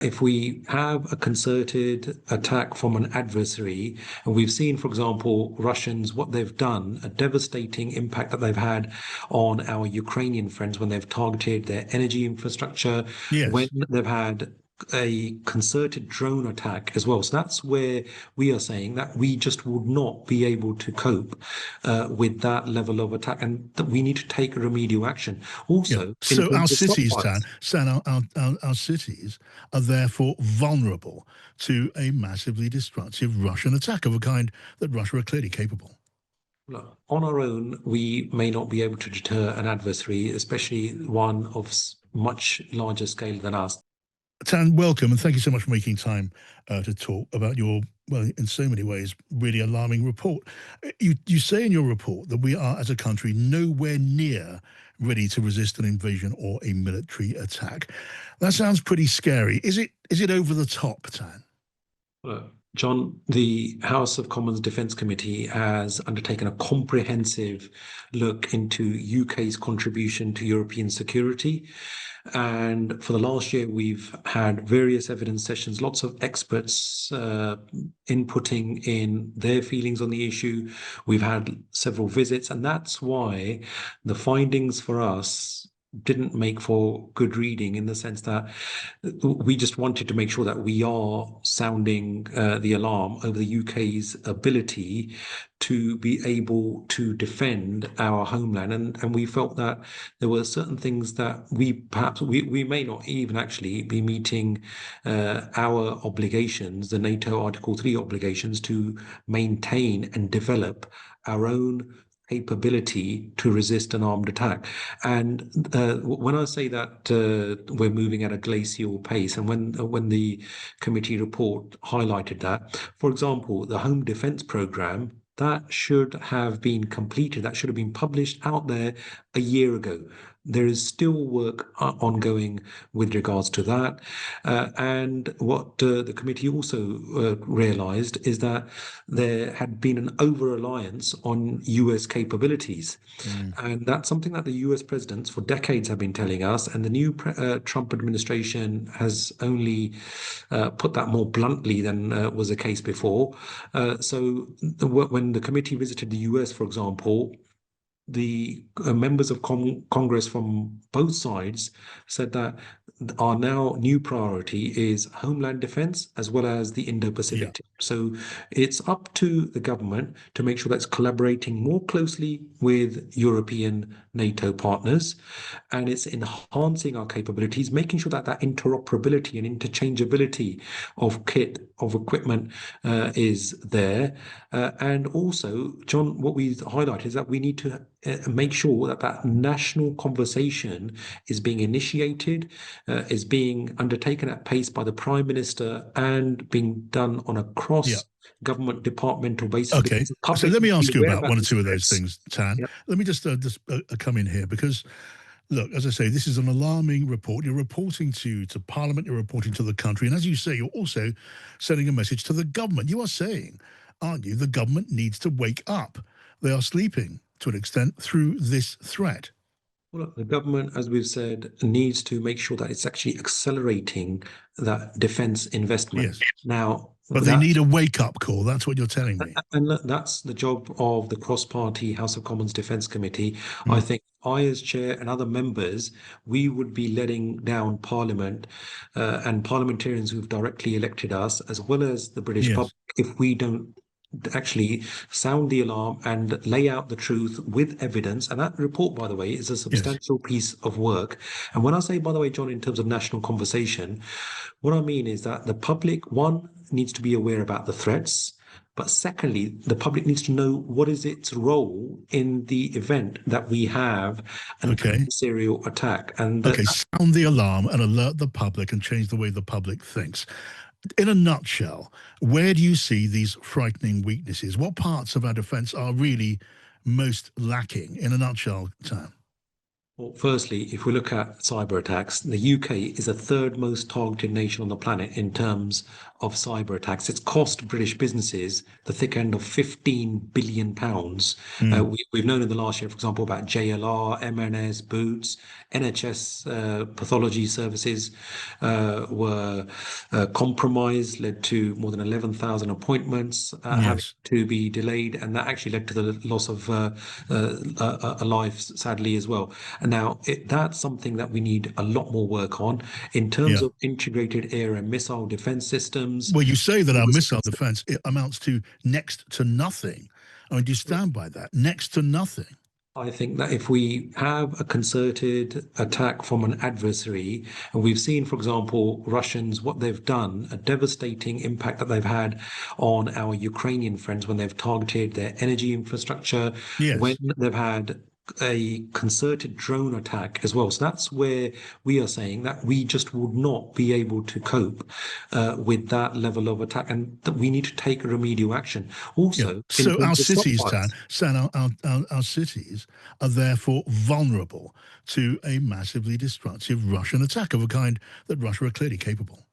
if we have a concerted attack from an adversary, and we've seen, for example, Russians, what they've done, a devastating impact that they've had on our Ukrainian friends when they've targeted their energy infrastructure, when Yes. they've had a concerted drone attack as well. So that's where we are saying that we just would not be able to cope with that level of attack, and that we need to take remedial action. Yeah. Also, in So our terms of cities, Tan, stockpiles. our cities are therefore vulnerable to a massively destructive Russian attack of a kind that Russia are clearly capable. Look, on our own, we may not be able to deter an adversary, especially one of much larger scale than us. Tan, welcome, and thank you so much for making time to talk about your, well, in so many ways, really alarming report. You say in your report that we are, as a country, nowhere near ready to resist an invasion or a military attack. That sounds pretty scary. Is it over the top, Tan? John, the House of Commons Defence Committee has undertaken a comprehensive look into UK's contribution to European security. And for the last year, we've had various evidence sessions, lots of experts inputting in their feelings on the issue. We've had several visits, and that's why the findings for us didn't make for good reading, in the sense that we just wanted to make sure that we are sounding the alarm over the UK's ability to be able to defend our homeland. And we felt that there were certain things that we may not even actually be meeting our obligations, the NATO Article 3 obligations, to maintain and develop our own capability to resist an armed attack. And when I say that we're moving at a glacial pace, and when the committee report highlighted that, for example, the home defense program that should have been completed, that should have been published out there a year ago. There is still work ongoing with regards to that. And what the committee also realized is that there had been an over-reliance on US capabilities. Mm. And that's something that the US presidents for decades have been telling us. And the new Trump administration has only put that more bluntly than was the case before. When the committee visited the US, for example, the members of Congress from both sides said that our now new priority is homeland defense as well as the Yeah. Indo-Pacific. So it's up to the government to make sure that it's collaborating more closely with European NATO partners, and it's enhancing our capabilities, making sure that that interoperability and interchangeability of kit, of equipment is there. And also, John, what we highlight is that we need to make sure that that national conversation is being initiated, is being undertaken at pace by the Prime Minister, and being done on a Yeah. cross-government departmental basis, Okay. because the So public let me needs to be ask you aware about about one or these two of those threats. things, Tan. Yeah. Let me just come in here because, look, as I say, this is an alarming report. You're reporting to Parliament, you're reporting to the country, and as you say, you're also sending a message to the government. You are saying, aren't you, the government needs to wake up. They are sleeping to an extent through this threat. Well, look, the government, as we've said, needs to make sure that it's actually accelerating that defense investment. Yes. Now, But they that need a wake-up call. That's what you're telling me. and look, that's the job of the cross-party House of Commons Defence Committee. I Mm. think I, as chair, and other members, we would be letting down Parliament and parliamentarians who've directly elected us, as well as the British public, Yes. if we don't actually sound the alarm and lay out the truth with evidence. And that report, by the way, is a Yes. substantial piece of work. And when I say, by the way, John, in terms of national conversation, what I mean is that the public, one, needs to be aware about the threats. But secondly, the public needs to know what is its role in the event that we have an Okay. adversarial attack. And Okay. Sound the alarm and alert the public and change the way the public thinks. In a nutshell, where do you see these frightening weaknesses? What parts of our defense are really most lacking, in a nutshell, Sam? Well, firstly, if we look at cyber attacks, the UK is the third most targeted nation on the planet in terms of cyber attacks. It's cost British businesses the thick end of £15 billion. Mm. We've known in the last year, for example, about JLR, M&S, Boots, NHS pathology services were compromised, led to more than 11,000 appointments having Yes. to be delayed, and that actually led to the loss of a life, sadly, as well. And now that's something that we need a lot more work on in terms Yeah. of integrated air and missile defense systems. Well, you say that It our was missile defense it amounts to next to nothing. I mean, do you stand by that? Next to nothing. I think that if we have a concerted attack from an adversary, and we've seen, for example, Russians, what they've done, a devastating impact that they've had on our Ukrainian friends when they've targeted their energy infrastructure, when Yes. they've had a concerted drone attack as well. So that's where we are saying that we just would not be able to cope with that level of attack, and that we need to take remedial action. Yeah. Also, in So our terms of cities, Tan, stockpiles. our cities are therefore vulnerable to a massively destructive Russian attack of a kind that Russia are clearly capable.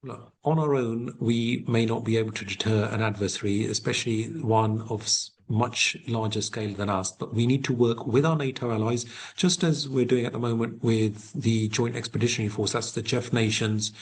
Look, on our own, we may not be able to deter an adversary, especially one of much larger scale than us, but we need to work with our NATO allies, just as we're doing at the moment with the Joint Expeditionary Force, that's the JEF nations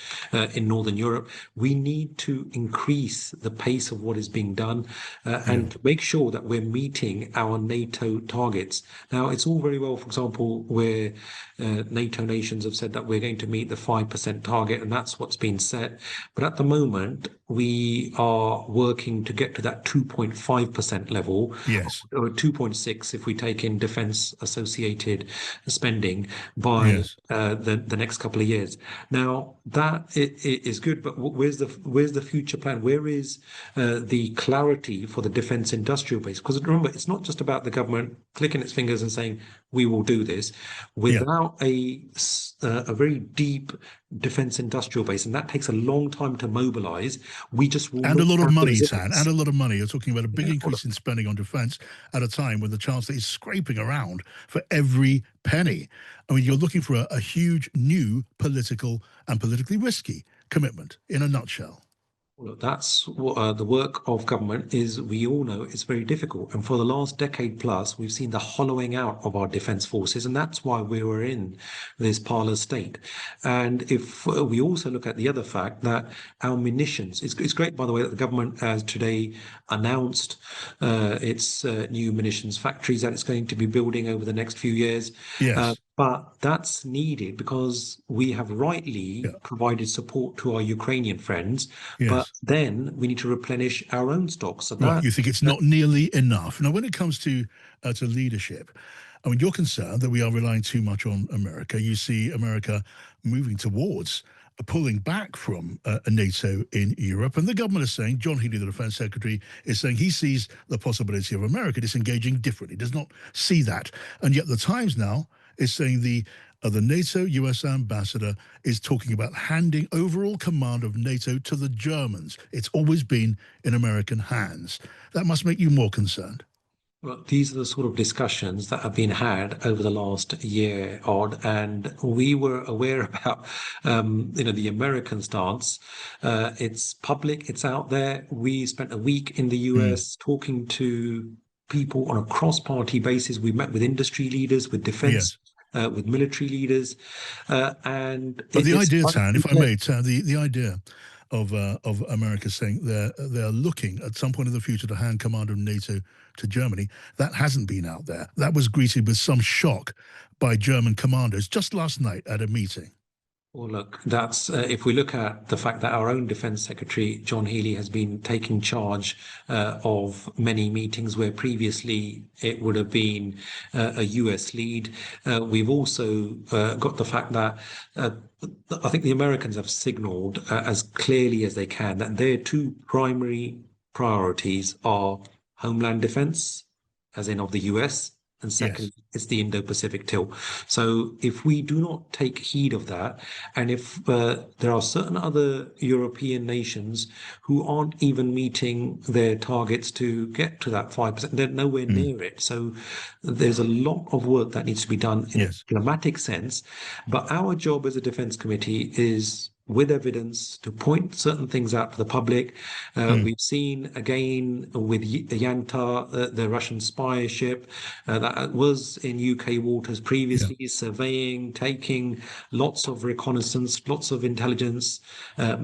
in Northern Europe. We need to increase the pace of what is being done Yeah. and to make sure that we're meeting our NATO targets. Now, it's all very well, for example, where NATO nations have said that we're going to meet the 5% target, and that's what's been set. But at the moment, we are working to get to that 2.5% level, Yes. or 2.6 if we take in defense associated spending by Yes. the next couple of years. Now that is good, but where's the future plan? Where is the clarity for the defense industrial base? Because remember, it's not just about the government clicking its fingers and saying we will do this Yeah. without a very deep defense industrial base, and that takes a long time to mobilize. We just will And a not lot of have the money, Tan, and resilience. a lot of money. You're talking about a big Yeah, increase in spending on defense at a time when the Chancellor is scraping around for every penny. I mean, you're looking for a huge new political and politically risky commitment in a nutshell. well, that's what the work of government is. We all know it's very difficult. And for the last decade plus, we've seen the hollowing out of our defense forces. And that's why we were in this parlor state. And if we also look at the other fact that our munitions, it's great, by the way, that the government has today announced its new munitions factories that it's going to be building over the next few years. Yes. But that's needed because we have rightly Yeah. provided support to our Ukrainian friends, but Yes. then we need to replenish our own stocks. So Right. that, You think it's not nearly enough. Now, when it comes to leadership, I mean, you're concerned that we are relying too much on America. You see America moving towards pulling back from NATO in Europe. And the government is saying, John Healey, the defense secretary, is saying he sees the possibility of America disengaging differently, does not see that. And yet the Times now is saying the NATO US ambassador is talking about handing overall command of NATO to the Germans. It's always been in American hands. That must make you more concerned. well, these are the sort of discussions that have been had over the last year odd, and we were aware about, the American stance. It's public, it's out there. We spent a week in the Mm. US talking to people on a cross-party basis. We met with industry leaders, with defense, Yes. with military leaders, and But the it's idea, Tan, abundantly if I clear. may, Tan, the idea of America saying they're looking at some point in the future to hand command of NATO to Germany, that hasn't been out there. That was greeted with some shock by German commanders just last night at a meeting. Well, look, that's if we look at the fact that our own Defence Secretary, John Healey, has been taking charge of many meetings where previously it would have been a US lead. We've also got the fact that I think the Americans have signalled as clearly as they can that their two primary priorities are homeland defence, as in of the US, and second, Yes. it's the Indo-Pacific tilt. So if we do not take heed of that, and if there are certain other European nations who aren't even meeting their targets to get to that 5%, they're nowhere Mm. near it. So there's a lot of work that needs to be done in a Yes. diplomatic sense. But our job as a defense committee is, with evidence, to point certain things out to the public. Mm. We've seen again with Yanta, the Russian spy ship that was in UK waters Yeah. previously, surveying, taking lots of reconnaissance, lots of intelligence,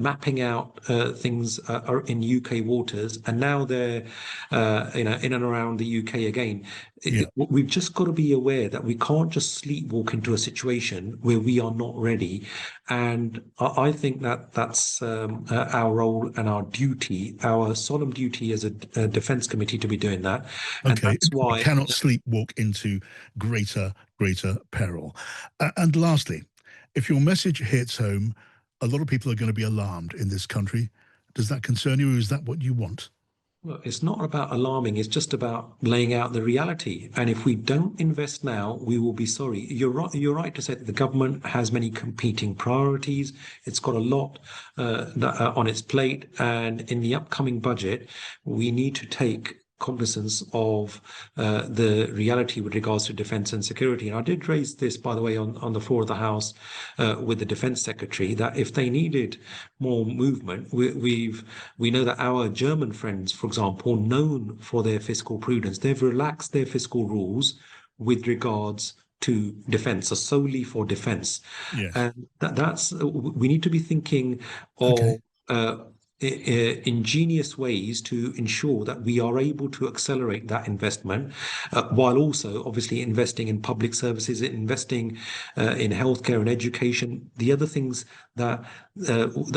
mapping out things are in UK waters, and now they're in and around the UK again. Yeah. We've just got to be aware that we can't just sleepwalk into a situation where we are not ready. And I think that that's our role and our duty, our solemn duty as a defense committee to be doing that. And Okay. that's We why, cannot sleepwalk into greater peril. And lastly, if your message hits home, a lot of people are going to be alarmed in this country. Does that concern you, or is that what you want? well, it's not about alarming, it's just about laying out the reality. And if we don't invest now, we will be sorry. You're right to say that the government has many competing priorities. It's got a lot on its plate. And in the upcoming budget, we need to take cognizance of the reality with regards to defense and security. And I did raise this, by the way, on the floor of the House with the defense secretary, that if they needed more movement, we know that our German friends, for example, known for their fiscal prudence, they've relaxed their fiscal rules with regards to defense, so solely for defense. Yes. And that's we need to be thinking Okay. of ingenious ways to ensure that we are able to accelerate that investment, while also obviously investing in public services, investing in healthcare and education, the other things that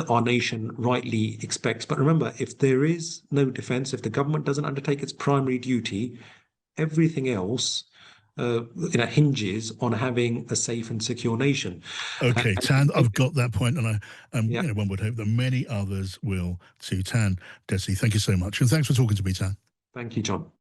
our nation rightly expects. But remember, if there is no defense, if the government doesn't undertake its primary duty, everything else hinges on having a safe and secure nation. Okay, And Tan, I've got that point, and yeah, one would hope that many others will too. Tan Dhesi, thank you so much, and thanks for talking to me, Tan. thank you, John.